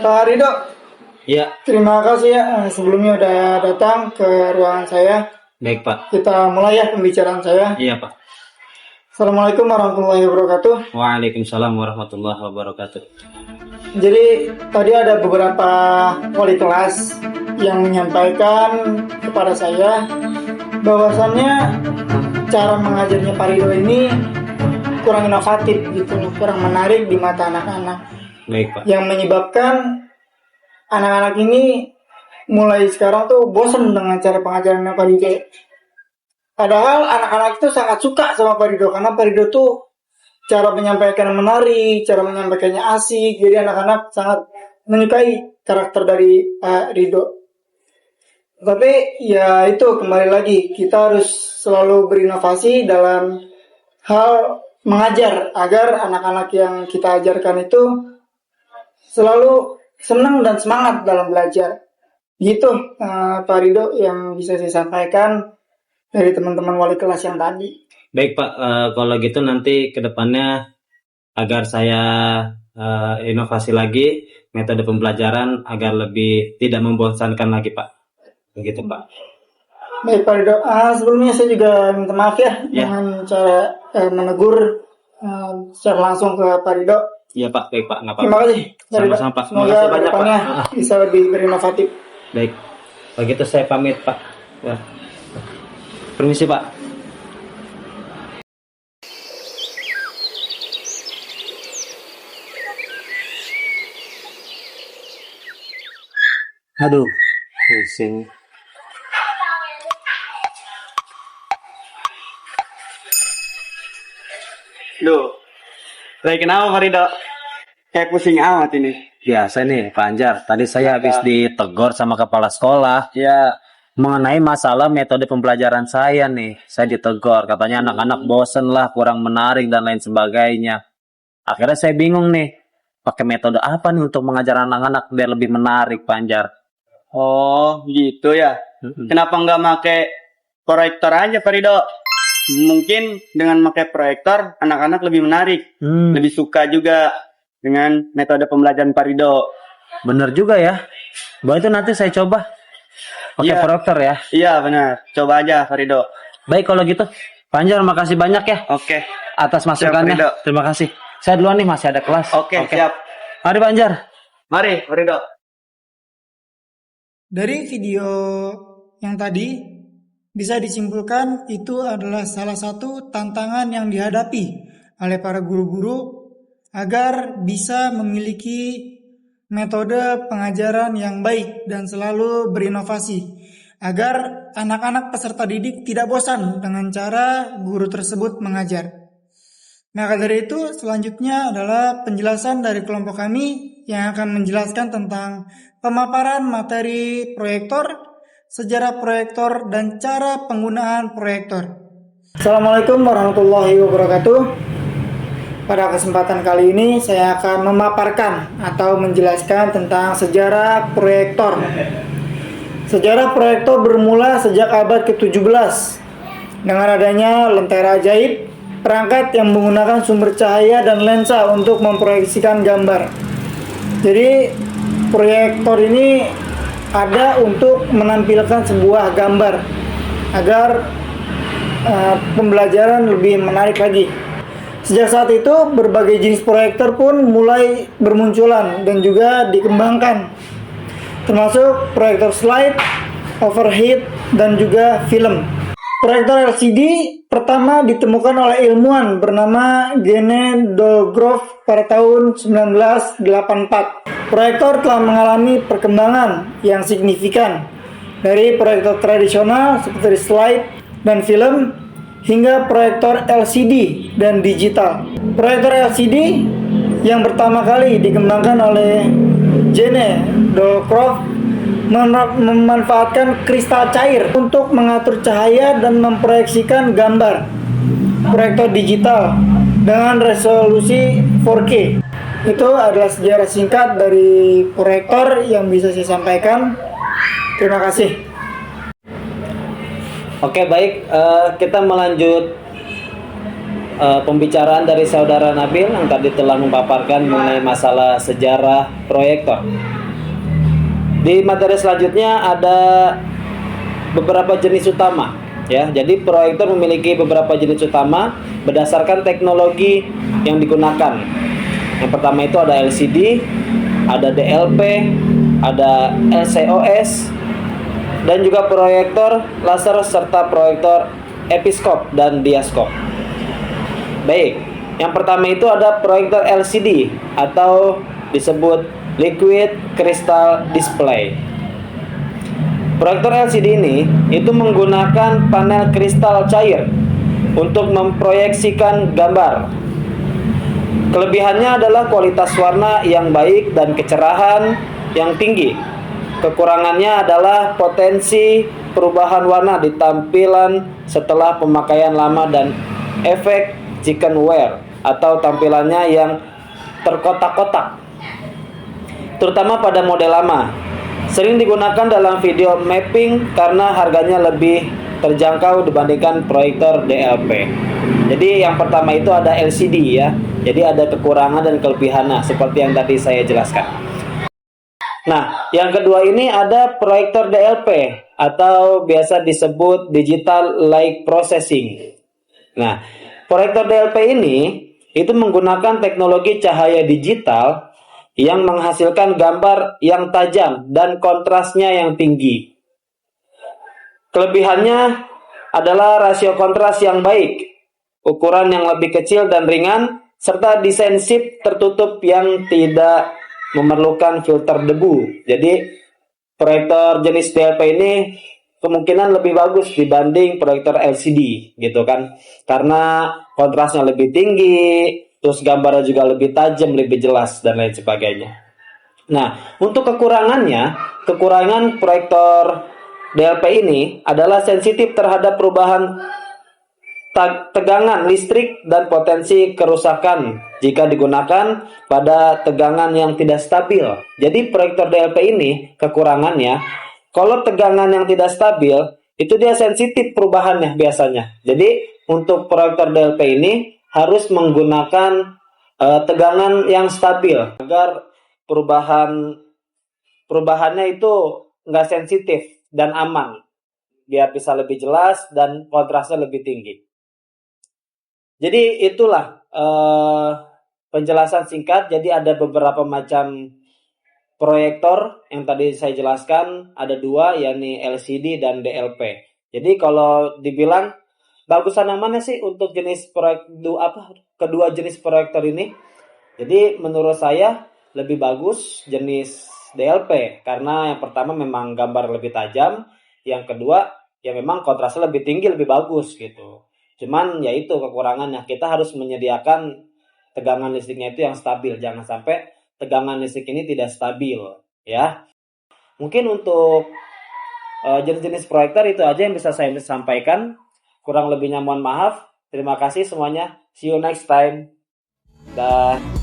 Pak Rido, Iya, terima kasih ya sebelumnya udah datang ke ruangan saya. baik Pak. Kita mulai ya pembicaraan saya. Iya Pak. Assalamualaikum warahmatullahi wabarakatuh. Waalaikumsalam warahmatullahi wabarakatuh. Jadi tadi ada beberapa wali kelas yang menyampaikan kepada saya bahwasannya cara mengajarnya Pak Rido ini kurang inovatif gitu, kurang menarik di mata anak-anak. Baik Pak. Yang menyebabkan anak-anak ini mulai sekarang tuh bosan dengan cara pengajaran Pak Rido. Padahal anak-anak itu sangat suka sama Pak Rido karena Pak Rido tuh cara menyampaikan menarik, cara menyampaikannya asik. Jadi anak-anak sangat menyukai karakter dari Pak Rido. Tapi ya itu kembali lagi kita harus selalu berinovasi dalam hal mengajar agar anak-anak yang kita ajarkan itu selalu senang dan semangat dalam belajar. Gitu Pak Rido yang bisa saya sampaikan dari teman-teman wali kelas yang tadi. Baik Pak, kalau gitu nanti ke depannya agar saya inovasi lagi metode pembelajaran agar lebih tidak membosankan lagi Pak. Begitu Pak. Baik Pak Rido, sebelumnya saya juga minta maaf ya dengan cara menegur secara langsung ke Pak Rido. Iya Pak, baik Pak, nggak apa-apa. Terima kasih. Pak Rido. Sama-sama Pak. Semoga Makasih banyak kedepannya Pak. bisa lebih berinovatif. Baik, begitu saya pamit Pak. Ya. Permisi Pak. Aduh, pusing. Duh, lagi kenapa Pak Rido? Kayak pusing amat ini. Biasa nih Pak Anjar, tadi saya habis ditegur sama kepala sekolah Ya, mengenai masalah metode pembelajaran saya nih. Saya ditegur, katanya anak-anak bosen lah, kurang menarik dan lain sebagainya. Akhirnya saya bingung nih, pakai metode apa nih untuk mengajar anak-anak biar lebih menarik Pak Anjar. oh gitu ya. Kenapa nggak pakai proyektor aja Pak Rido? Mungkin dengan pakai proyektor anak-anak lebih menarik, lebih suka juga dengan metode pembelajaran Pak Rido. Bener juga ya. Bahwa itu nanti saya coba pakai Iya. proyektor ya. Iya benar, coba aja Pak Rido. Baik kalau gitu, Pak Anjar makasih banyak ya Oke, atas masukannya. Rido. Terima kasih. Saya duluan nih, masih ada kelas. oke, siap. Mari Pak Anjar. Mari Pak Rido. Dari video yang tadi bisa disimpulkan itu adalah salah satu tantangan yang dihadapi oleh para guru-guru agar bisa memiliki metode pengajaran yang baik dan selalu berinovasi agar anak-anak peserta didik tidak bosan dengan cara guru tersebut mengajar. Maka dari itu selanjutnya adalah penjelasan dari kelompok kami yang akan menjelaskan tentang pemaparan materi proyektor, sejarah proyektor, dan cara penggunaan proyektor. Assalamualaikum warahmatullahi wabarakatuh. Pada kesempatan kali ini saya akan memaparkan atau menjelaskan tentang sejarah proyektor. Sejarah proyektor bermula sejak abad ke-17 dengan adanya lentera ajaib, perangkat yang menggunakan sumber cahaya dan lensa untuk memproyeksikan gambar. Jadi proyektor ini ada untuk menampilkan sebuah gambar agar pembelajaran lebih menarik lagi. Sejak saat itu berbagai jenis proyektor pun mulai bermunculan dan juga dikembangkan, termasuk proyektor slide, overhead, dan juga film. Proyektor LCD pertama ditemukan oleh ilmuwan bernama Gene Dolgrove pada tahun 1984. Proyektor telah mengalami perkembangan yang signifikan dari proyektor tradisional seperti slide dan film hingga proyektor LCD dan digital. Proyektor LCD yang pertama kali dikembangkan oleh Gene Dolgrove memanfaatkan kristal cair untuk mengatur cahaya dan memproyeksikan gambar. Proyektor digital dengan resolusi 4K. Itu adalah sejarah singkat dari proyektor yang bisa saya sampaikan. Terima kasih. Oke baik, kita melanjut pembicaraan dari saudara Nabil yang tadi telah memaparkan mengenai masalah sejarah proyektor. Di materi selanjutnya ada beberapa jenis utama, ya. Jadi proyektor memiliki beberapa jenis utama berdasarkan teknologi yang digunakan. Yang pertama itu ada LCD, ada DLP, ada LCOS, dan juga proyektor laser serta proyektor episkop dan diaskop. Baik, yang pertama itu ada proyektor LCD atau disebut Liquid Crystal Display. Proyektor LCD ini itu menggunakan panel kristal cair untuk memproyeksikan gambar. Kelebihannya adalah kualitas warna yang baik dan kecerahan yang tinggi. Kekurangannya adalah potensi perubahan warna di tampilan setelah pemakaian lama dan efek chicken wire atau tampilannya yang terkotak-kotak, terutama pada model lama. Sering digunakan dalam video mapping karena harganya lebih terjangkau dibandingkan proyektor DLP. Jadi yang pertama itu ada LCD, ya. Jadi ada kekurangan dan kelebihannya seperti yang tadi saya jelaskan. Nah, yang kedua ini ada proyektor DLP atau biasa disebut Digital Light Processing. Nah, proyektor DLP ini itu menggunakan teknologi cahaya digital yang menghasilkan gambar yang tajam dan kontrasnya yang tinggi. Kelebihannya adalah rasio kontras yang baik, ukuran yang lebih kecil dan ringan, serta desain chip tertutup yang tidak memerlukan filter debu. Jadi proyektor jenis DLP ini kemungkinan lebih bagus dibanding proyektor LCD gitu kan, karena kontrasnya lebih tinggi, terus gambarnya juga lebih tajam, lebih jelas dan lain sebagainya. Nah, untuk kekurangan proyektor DLP ini adalah sensitif terhadap perubahan tegangan listrik dan potensi kerusakan jika digunakan pada tegangan yang tidak stabil. Jadi proyektor DLP ini kekurangannya, kalau tegangan yang tidak stabil, itu dia sensitif perubahannya biasanya. Jadi untuk proyektor DLP ini harus menggunakan tegangan yang stabil agar perubahannya itu nggak sensitif dan aman, biar bisa lebih jelas dan kontrasnya lebih tinggi. Jadi itulah penjelasan singkat. Jadi ada beberapa macam proyektor yang tadi saya jelaskan, ada dua, yakni LCD dan DLP. Jadi kalau dibilang bagusan yang mana sih untuk kedua jenis proyektor ini? Jadi menurut saya lebih bagus jenis DLP karena yang pertama memang gambar lebih tajam, yang kedua ya memang kontrasnya lebih tinggi, lebih bagus gitu. Cuman ya itu kekurangannya, kita harus menyediakan tegangan listriknya itu yang stabil, jangan sampai tegangan listrik ini tidak stabil, ya. Mungkin untuk jenis-jenis proyektor itu aja yang bisa saya sampaikan. Kurang lebihnya mohon maaf. Terima kasih semuanya. See you next time. Dah.